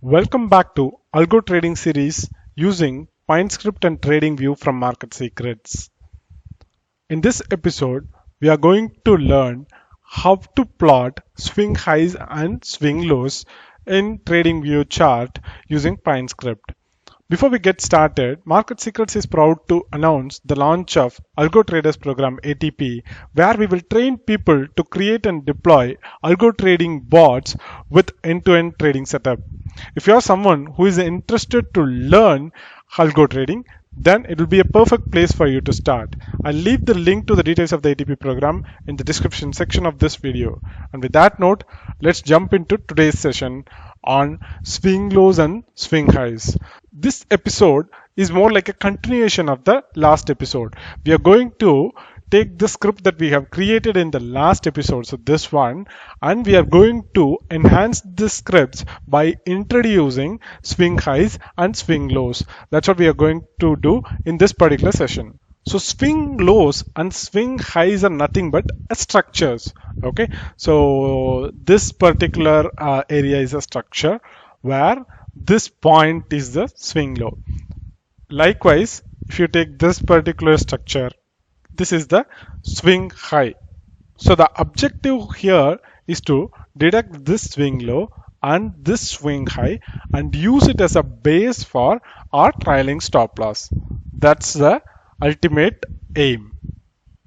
Welcome back to Algo Trading series using PineScript and TradingView from MarketSecrets. In this episode, we are going to learn how to plot swing highs and swing lows in TradingView chart using PineScript. Before we get started, MarketSecrets is proud to announce the launch of Algo Traders Program ATP, where we will train people to create and deploy algo trading bots with end-to-end trading setup. If you are someone who is interested to learn algo trading, then it will be a perfect place for you to start. I'll leave the link to the details of the ATP program in the description section of this video. And with that note, let's jump into today's session on swing lows and swing highs. This episode is more like a continuation of the last episode. We are going to take the script that we have created in the last episode, so this one, and we are going to enhance the scripts by introducing swing highs and swing lows. That's what we are going to do in this particular session. So swing lows and swing highs are nothing but structures. Okay, so this particular area is a structure where this point is the swing low. Likewise, if you take this particular structure, this is the swing high. So the objective here is to deduct this swing low and this swing high and use it as a base for our trailing stop loss. That's the ultimate aim.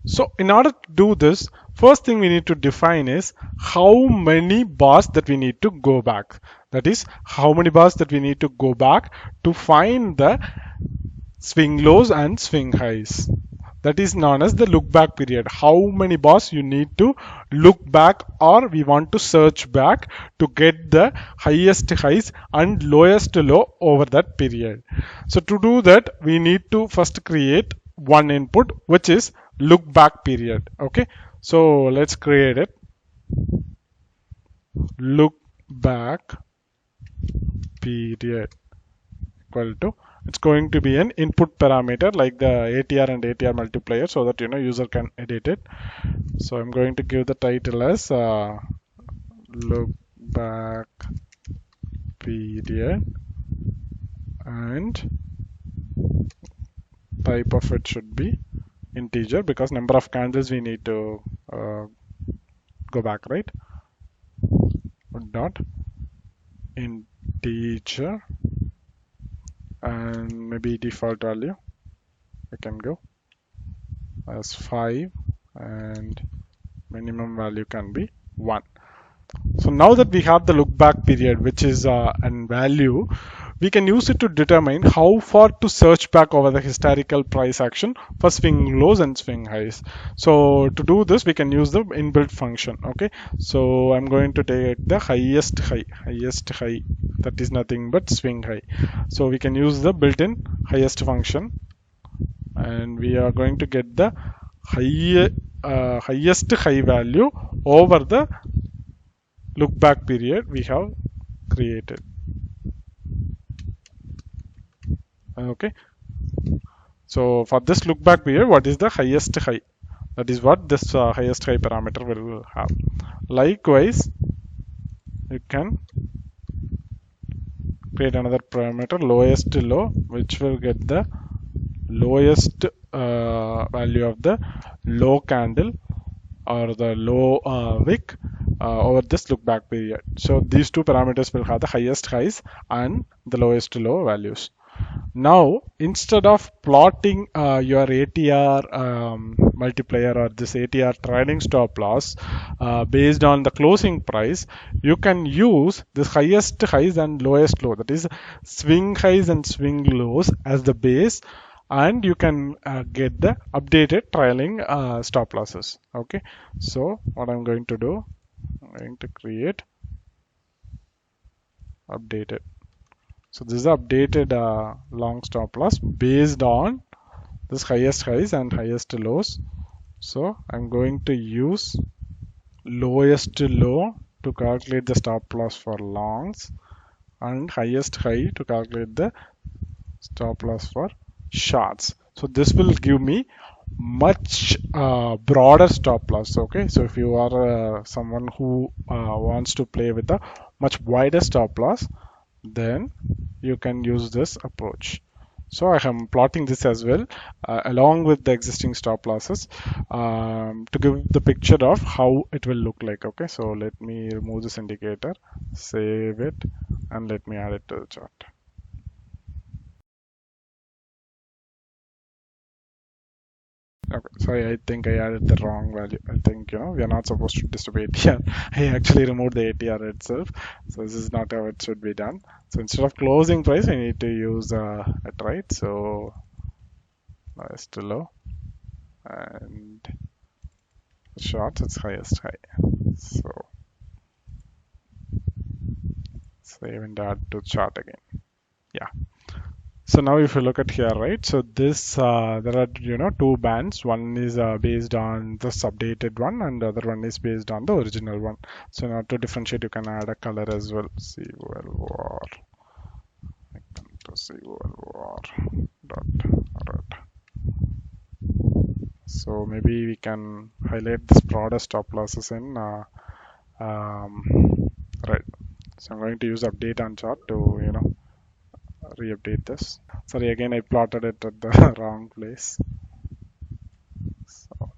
So in order to do this, first thing we need to define is how many bars that we need to go back. That is, how many bars that we need to go back to find the swing lows and swing highs. That is known as the look back period. How many bars you need to look back, or we want to search back to get the highest highs and lowest low over that period. So to do that, we need to first create one input, which is look back period. Okay, so let's create it. Look back period equal to, it's going to be an input parameter like the ATR and ATR multiplier, so that user can edit it. So I'm going to give the title as look back period, and type of it should be integer because number of candles we need to go back, right? Dot integer, and maybe default value I can go as 5 and minimum value can be 1. So now that we have the look back period, which is an value, we can use it to determine how far to search back over the historical price action for swing lows and swing highs. So to do this, we can use the inbuilt function. Okay, so I'm going to take the highest high, that is nothing but swing high. So we can use the built-in highest function, and we are going to get the highest high value over the look back period we have created. Okay, so for this look back period, what is the highest high? That is what this highest high parameter will have. Likewise, you can create another parameter, lowest low, which will get the lowest value of the low candle or the low wick over this look back period. So these two parameters will have the highest highs and the lowest low values. Now, instead of plotting your ATR multiplier or this ATR trailing stop loss based on the closing price, you can use this highest highs and lowest low, that is swing highs and swing lows as the base, and you can get the updated trailing stop losses. Okay, so what I'm going to do, I'm going to create updated. So this is the updated long stop loss based on this highest highs and highest lows. So I'm going to use lowest low to calculate the stop loss for longs and highest high to calculate the stop loss for shorts. So this will give me much broader stop loss. Okay, so if you are someone who wants to play with a much wider stop loss, then you can use this approach. So I am plotting this as well along with the existing stop losses to give the picture of how it will look like. Okay, so let me remove this indicator, save it, and let me add it to the chart. Okay, sorry, I think I added the wrong value. I think, we are not supposed to disturb ATR. I actually removed the ATR itself. So this is not how it should be done. So instead of closing price, I need to use it, right? So lowest to low, and short, it's highest high. So save and add to chart again. Yeah. So now if you look at here, right, so this there are two bands. One is based on this updated one, and the other one is based on the original one. So now to differentiate, you can add a color as well. COL war. I come to COL war dot red. So maybe we can highlight this broader stop losses in red. So I'm going to use update on chart to re-update this. Sorry, again I plotted it at the wrong place. So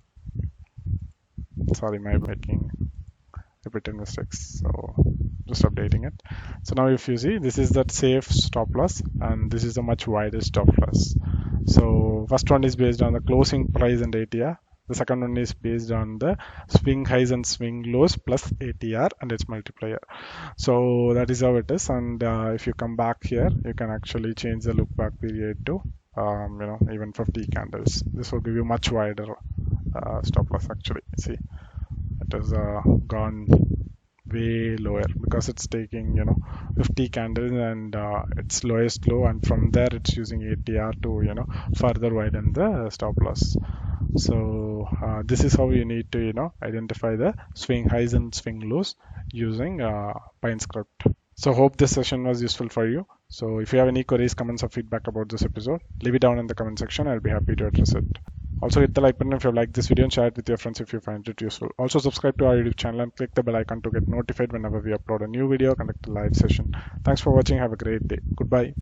sorry, my making repeated mistakes. So just updating it. So now if you see, this is that safe stop loss, and this is a much wider stop loss. So first one is based on the closing price and ATR. The second one is based on the swing highs and swing lows plus ATR and its multiplier. So that is how it is. And if you come back here, you can actually change the look back period to even 50 candles. This will give you much wider stop loss. Actually, see, it has gone way lower because it's taking 50 candles and its lowest low, and from there it's using ATR to further widen the stop loss. So this is how you need to identify the swing highs and swing lows using Pine script. So hope this session was useful for you. So if you have any queries, comments, or feedback about this episode, leave it down in the comment section. I'll be happy to address it. Also hit the like button if you like this video and share it with your friends if you find it useful. Also subscribe to our YouTube channel and click the bell icon to get notified whenever we upload a new video or conduct a live session. Thanks for watching. Have a great day. Goodbye.